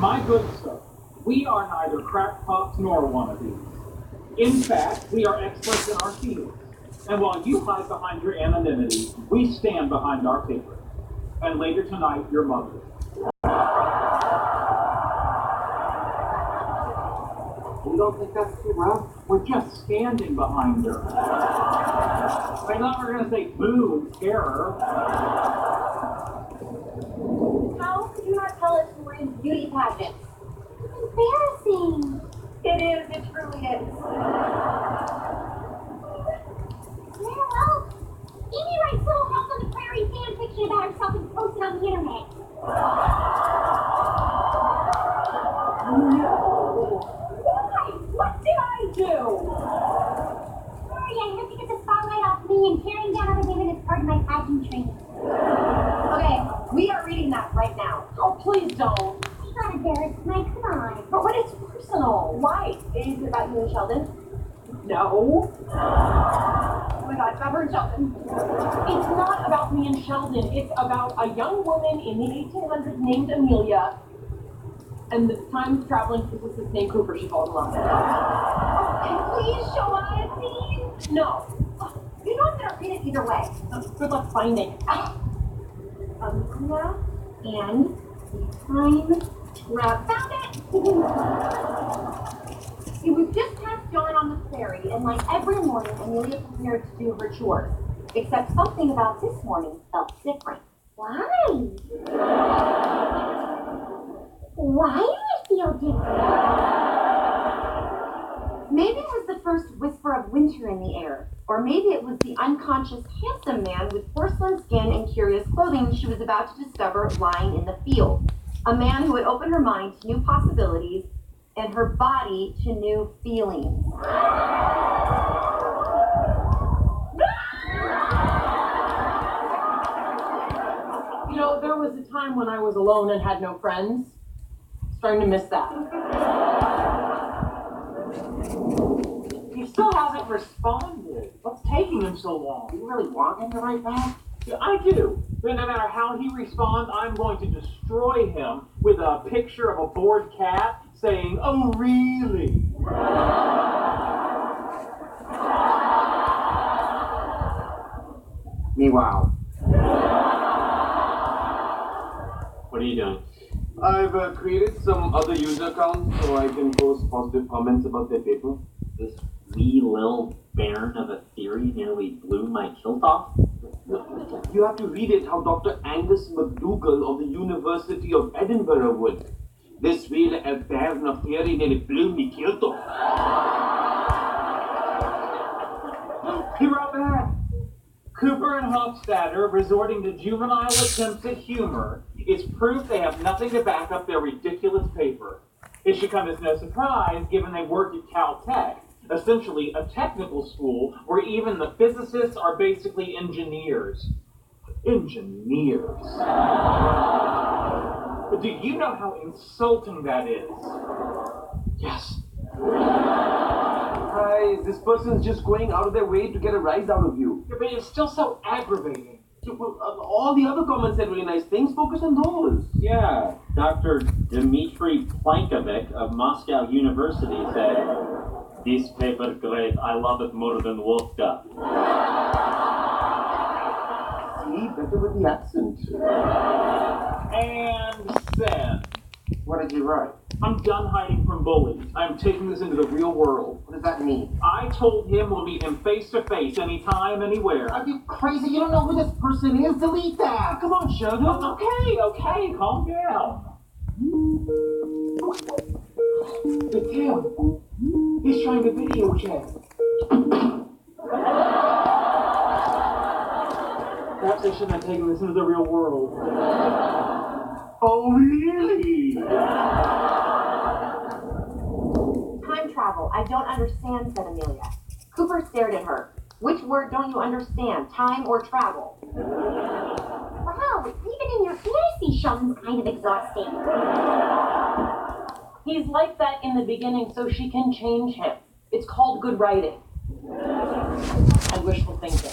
My good sir, we are neither crackpots nor wannabes. In fact, we are experts in our field. And while you hide behind your anonymity, we stand behind our paper. And later tonight, your mother. You don't think that's too rough? We're just standing behind her. I thought we were going to say boo and scare her. How could you not tell us you were in beauty pageants? It's embarrassing. It is. It truly is. Well, Amy writes Little House on the Prairie fan fiction about herself and posts it on the internet. Why? What did I do? Sorry, I had to get the spotlight off me, and tearing down other women is part of my pageant training. Okay, we are reading that right now. Oh, please don't. I'm not embarrassed, Mike. Come on. But when it's personal. Why? Is it about you and Sheldon? No. Oh my God, it's about her and Sheldon. It's not about me and Sheldon. It's about a young woman in the 1800s named Amelia and the time traveling physicist named Cooper she falls in love with. Oh, and please show us a scene. No. You know I'm gonna read it either way. Good luck finding it. Amelia and the time found it! See, we've just passed dawn on the ferry, and like every morning, Amelia prepared to do her chores. Except something about this morning felt different. Why? Why do you feel different? Maybe it was the first whisper of winter in the air, or maybe it was the unconscious handsome man with porcelain skin and curious clothing she was about to discover lying in the field. A man who would open her mind to new possibilities and her body to new feelings. You know, there was a time when I was alone and had no friends. Starting to miss that. He still hasn't responded. What's taking him so long? Do you really want him to write back? Yeah, I do. But no matter how he responds, I'm going to destroy him with a picture of a bored cat saying, "Oh, really?" Meanwhile, What are you doing? I've created some other user accounts so I can post positive comments about their paper. This wee lil bairn of a theory nearly blew my kilt off. You have to read it how Dr. Angus McDougall of the University of Edinburgh would. This wee little bairn of theory nearly blew me kilt off. He wrote back. Cooper and Hofstadter resorting to juvenile attempts at humor is proof they have nothing to back up their ridiculous paper. It should come as no surprise given they work at Caltech, essentially a technical school where even the physicists are basically engineers. Engineers. But do you know how insulting that is? Yes. Hi, this person's just going out of their way to get a rise out of you. Yeah, but it's still so aggravating. Yeah, well, all the other comments said really nice things. Focus on those. Yeah, Dr. Dmitry Plankovic of Moscow University said, "This paper great, I love it more than vodka." See, better with the accent. And send. What did you write? I'm done hiding from bullies. I'm taking this into the real world. What does that mean? I told him we'll meet him face to face, anytime, anywhere. Are you crazy? You don't know who this person is. Delete that. Come on, Sheldon. Okay, calm down. It's him. He's trying to video chat. Perhaps I shouldn't have taken this into the real world. Oh, really? Time travel. I don't understand, said Amelia. Cooper stared at her. Which word don't you understand, time or travel? Wow, even in your fantasy, Sheldon's kind of exhausting. He's like that in the beginning so she can change him. It's called good writing. And wishful thinking.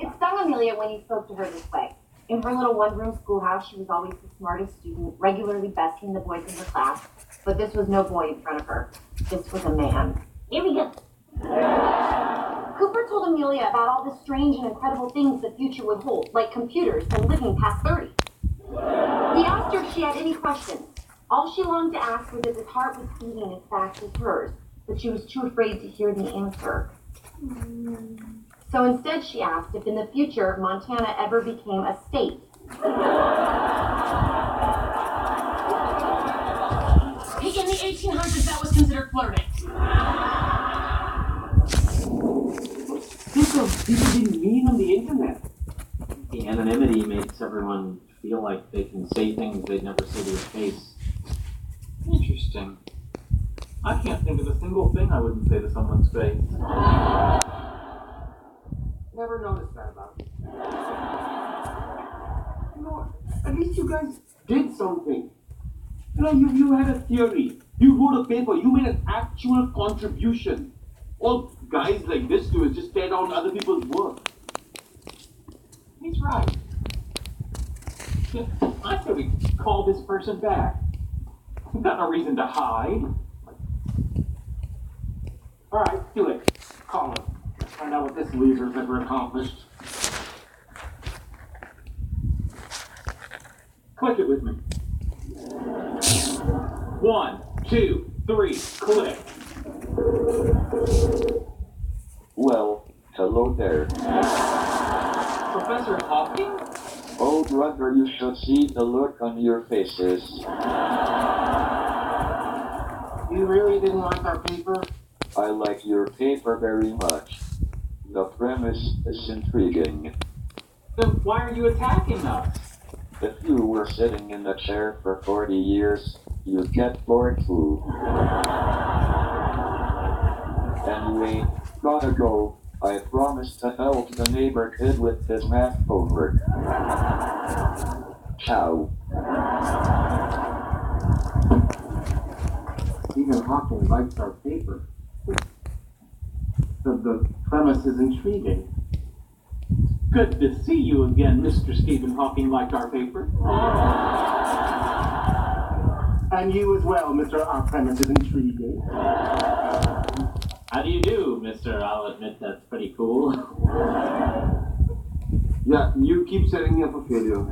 It stung Amelia when he spoke to her this way. In her little one-room schoolhouse, she was always the smartest student, regularly besting the boys in her class. But this was no boy in front of her. This was a man. Here we go. Cooper told Amelia about all the strange and incredible things the future would hold, like computers and living past 30. He asked her if she had any questions. All she longed to ask was if his heart was beating as fast as hers, but she was too afraid to hear the answer. So instead she asked if in the future Montana ever became a state. Hey, in the 1800s, that was considered flirting. People being mean on the internet. The anonymity makes everyone feel like they can say things they'd never say to your face. Interesting. I can't think of a single thing I wouldn't say to someone's face. Never noticed that about you. You know what? At least you guys did something. You know, you had a theory. You wrote a paper. You made an actual contribution. All guys like this do is just tear down other people's work. He's right. Yeah, I say we call this person back. We've got no reason to hide. All right, do it. Call him. Find out what this loser's ever accomplished. Click it with me. 1, 2, 3, click. Well, hello there. Professor Hawking? Oh brother, you should see the look on your faces. You really didn't like our paper? I like your paper very much. The premise is intriguing. Then why are you attacking us? If you were sitting in a chair for 40 years, you'd get bored too. Anyway, gotta go. I promised to help the neighbor kid with his math homework. Ciao. Stephen Hawking likes our paper. The premise is intriguing. Good to see you again, Mr. Stephen Hawking liked our paper. And you as well, Mr. Our premise is intriguing. How do you do, mister? I'll admit that's pretty cool. Yeah, you keep setting me up for failure.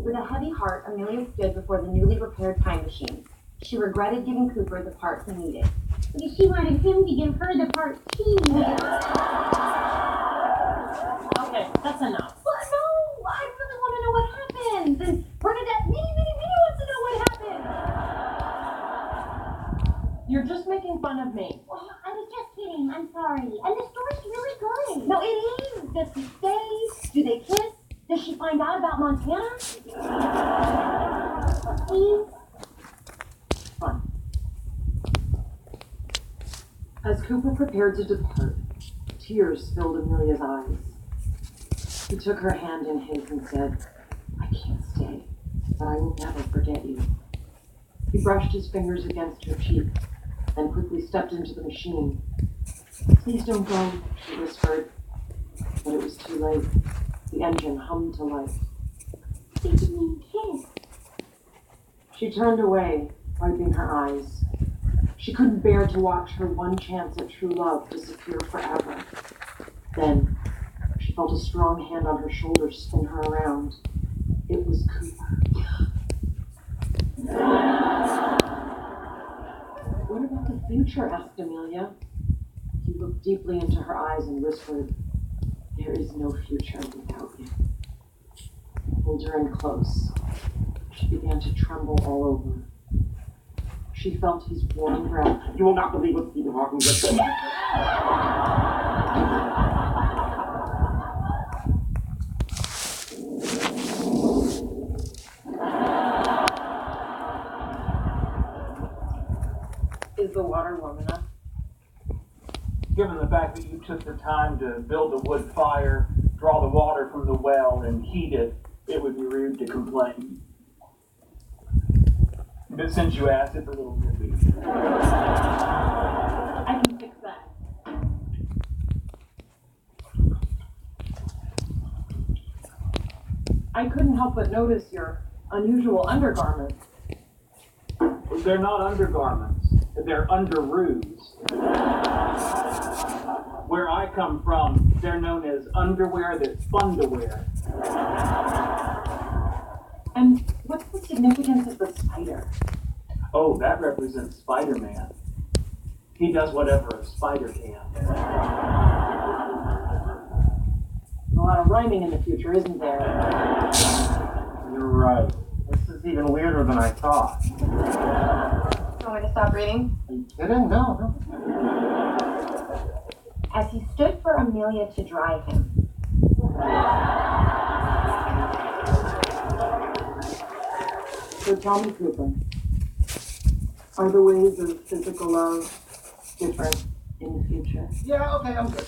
With a heavy heart, Amelia stood before the newly repaired time machine. She regretted giving Cooper the part he needed. Because she wanted him to give her the part she needed. Okay, that's enough. Well, no, I really want to know what happened. And Bernadette really wants to know what happened. You're just making fun of me. Well, I was just kidding. I'm sorry. And the story's really good. No, it is. Does he stay? Do they kiss? Does she find out about Montana? Please. Fine. As Cooper prepared to depart, tears filled Amelia's eyes. He took her hand in his and said, "I can't stay, but I will never forget you." He brushed his fingers against her cheek and quickly stepped into the machine. "Please don't go," she whispered. But it was too late. The engine hummed to life. They didn't even kiss. She turned away, wiping her eyes. She couldn't bear to watch her one chance at true love disappear forever. Then, she felt a strong hand on her shoulder spin her around. It was Cooper. "What about the future?" asked Amelia. He looked deeply into her eyes and whispered, "There is no future without you." He pulled her in close. She began to tremble all over. She felt his warm breath. You will not believe what Stephen Hawking just said. Is the water warm enough? Given the fact that you took the time to build a wood fire, draw the water from the well, and heat it, it would be rude to complain. But since you asked, it's a little nippy. I can fix that. I couldn't help but notice your unusual undergarments. They're not undergarments. They're underoos. Where I come from, they're known as underwear that's fun to wear. And what's the significance of the spider? Oh, that represents Spider-Man. He does whatever a spider can. A lot of rhyming in the future, isn't there? You're right. This is even weirder than I thought. You want me to stop reading? Are you kidding? No. As he stood for Amelia to drive him. So tell me, Cooper, are the ways of physical love different in the future? Yeah, okay, I'm good.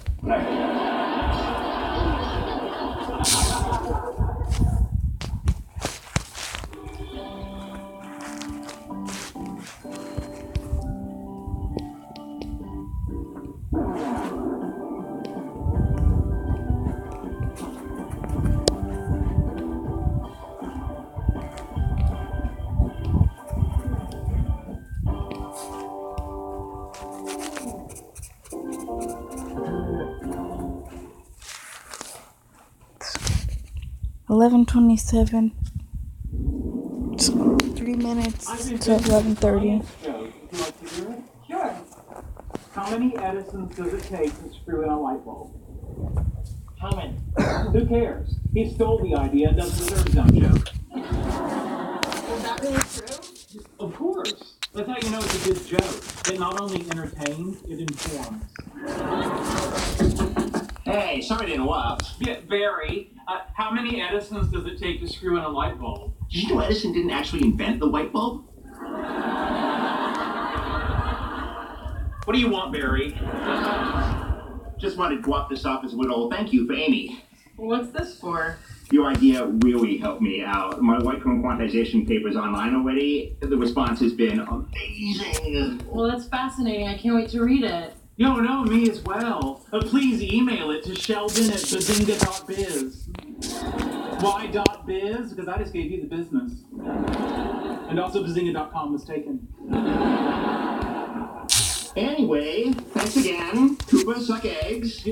11:27. 3 minutes to 11:30. Sure. How many Edisons does it take to screw in a light bulb? How many? Who cares? He stole the idea and doesn't deserve his own joke. Is that really true? Of course. That's how you know it's a good joke. It not only entertains, it informs. Hey, sorry to interrupt. Yeah, Barry, how many Edisons does it take to screw in a light bulb? Did you know Edison didn't actually invent the light bulb? What do you want, Barry? Just wanted to drop this off as a little thank you for Amy. What's this for? Your idea really helped me out. My white cone quantization paper's online already. The response has been amazing. Well, that's fascinating. I can't wait to read it. No, me as well. Please email it to Sheldon at bazinga.biz. Why.biz? Because I just gave you the business. And also bazinga.com was taken. Anyway, thanks again. Cooper, suck eggs.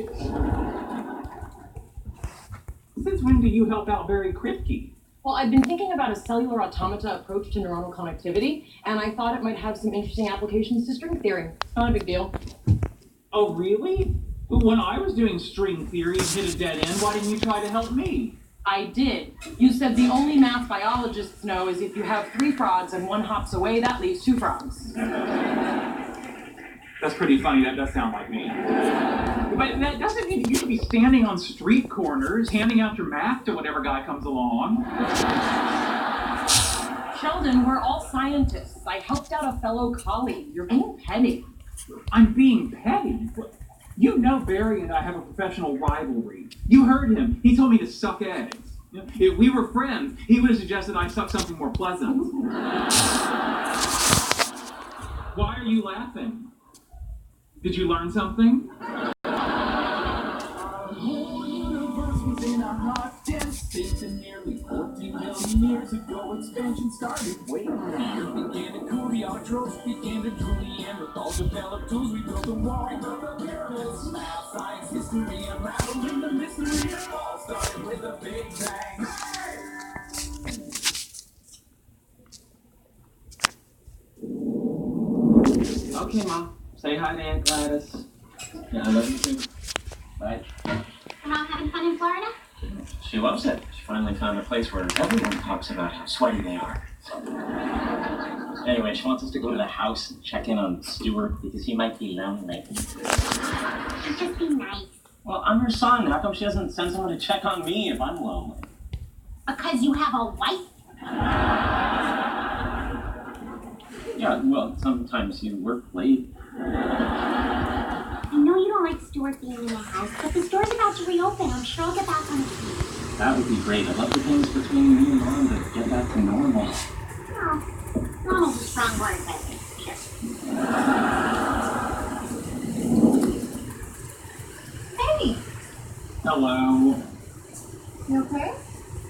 Since when do you help out Barry Kripke? Well, I've been thinking about a cellular automata approach to neuronal connectivity, and I thought it might have some interesting applications to string theory. It's not a big deal. Oh, really? When I was doing string theory and hit a dead end, why didn't you try to help me? I did. You said the only math biologists know is if you have 3 frogs and one hops away, that leaves 2 frogs. That's pretty funny. That does sound like me. But that doesn't mean that you should be standing on street corners, handing out your math to whatever guy comes along. Sheldon, we're all scientists. I helped out a fellow colleague. You're being petty. I'm being petty? You know Barry and I have a professional rivalry. You heard him. He told me to suck eggs. If we were friends, he would have suggested I suck something more pleasant. Why are you laughing? Did you learn something? Nearly 14 million years ago, expansion started. Wait, Earth began to cool, the autotrophs began to drool, Neanderthals developed tools, we built the wall, we built the pyramids. Math, science, history, unraveling the mystery. It all started with a big bang. Okay, Mom. Say hi to Aunt Gladys. Yeah, I love you too. Bye. You're not having fun in Florida? She loves it. She finally found a place where everyone talks about how sweaty they are. Anyway, she wants us to go to the house and check in on Stuart because he might be lonely. Just be nice. Well, I'm her son. How come she doesn't send someone to check on me if I'm lonely? Because you have a wife? Yeah, well, sometimes you work late. I know you don't like Stuart being in the house, but the store's about to reopen. I'm sure I'll get back on the feet. That would be great. I'd love for things between me and Mom to get back to normal. Well, normal's a strong word, but sure. Hey, Hello. you okay?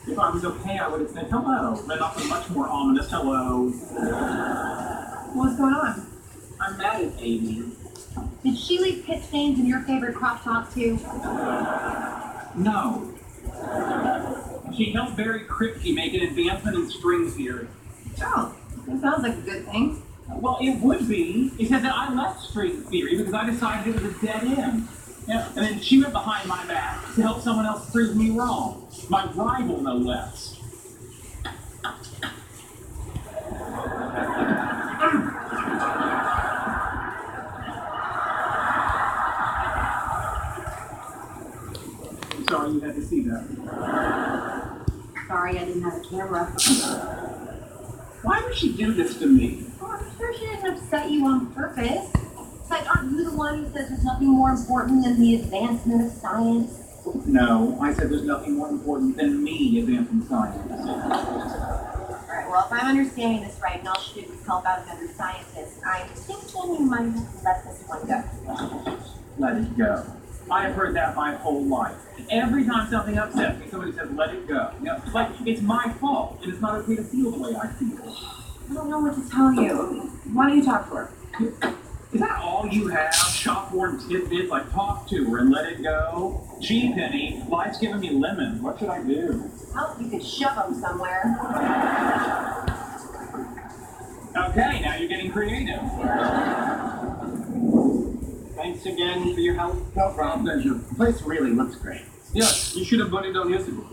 If I was okay, I would have said hello, but not a much more ominous hello. What's going on? I'm mad at Amy. Did she leave pit stains in your favorite crop top too? No. She helped Barry Kripke make an advancement in string theory. Oh, that sounds like a good thing. Well, it would be, except that I left string theory because I decided it was a dead end. Yeah, and then she went behind my back to help someone else prove me wrong. My rival, no less. I'm sorry you had to see that. Sorry, I didn't have a camera. Why would she do this to me? Well, I'm sure she didn't upset you on purpose. It's like, aren't you the one who says there's nothing more important than the advancement of science? No, I said there's nothing more important than me advancing science. Alright, well, if I'm understanding this right, and all she did was help out another scientist, I'm thinking you might have to let this one go. Let it go. I have heard that my whole life. Every time something upsets me, somebody says, let it go. You know, it's like it's my fault, and it's not okay to feel the way I feel. I don't know what to tell you. Why don't you talk to her? Is that all you have? Shop-worn tidbits like talk to her and let it go? Gee, Penny, life's giving me lemons. What should I do? Well, you could shove them somewhere. Okay, now you're getting creative. Thanks again for your help. No problem. Pleasure. The place really looks great. Yes, you should have burned it down years ago.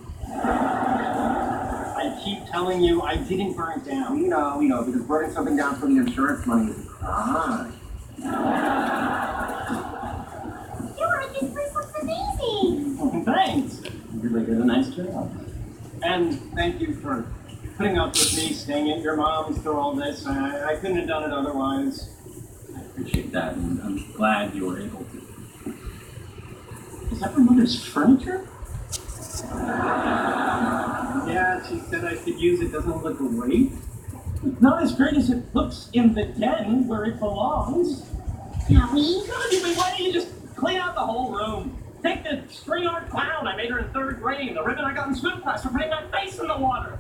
I keep telling you, I didn't burn it down. You know, because burning something down for the insurance money is a crime. This place looks amazing. Thanks. You really did a nice job. And thank you for putting up with me staying at your mom's through all this. I couldn't have done it otherwise. I appreciate that, and I'm glad you were able to. Is that my mother's furniture? Yeah, she said I could use it. Doesn't look great. Not as great as it looks in the den where it belongs. Howie? Why don't you just clean out the whole room? Take the string art clown I made her in 3rd grade, the ribbon I got in swim class for putting my face in the water.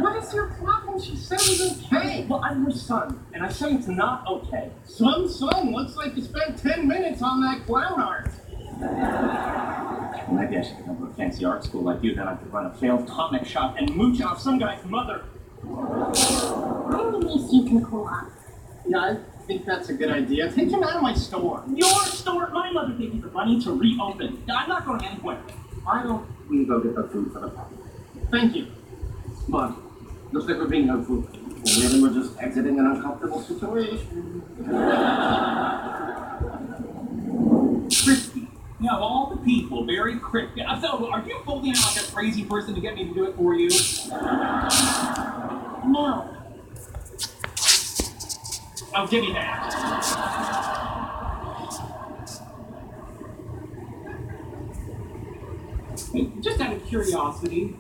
What is your problem? She said it was okay. Well, I'm her son, and I say it's not okay. Son, looks like you spent 10 minutes on that clown art. Maybe I should come to a fancy art school like you, then I could run a failed comic shop and mooch off some guy's mother. At least you can cool off. Yeah, I think that's a good idea. Take him out of my store. Your store? My mother gave me the money to reopen. I'm not going anywhere. Why don't we go get the food for the party? Thank you. But looks like we're being helpful. Maybe we're just exiting an uncomfortable situation. Kripke. You know, of all the people, Barry Kripke. So, are you holding out like a crazy person to get me to do it for you? No. Oh, give me that. Hey, just out of curiosity,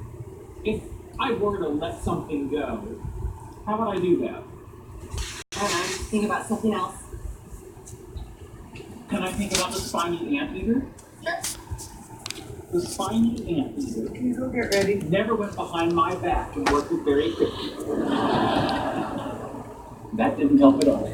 if I were to let something go, how would I do that? I don't know, think about something else. Can I think about the spiny anteater? Sure. The spiny anteater. Can you go get ready? Never went behind my back and worked with Barry Kripke. That didn't help at all.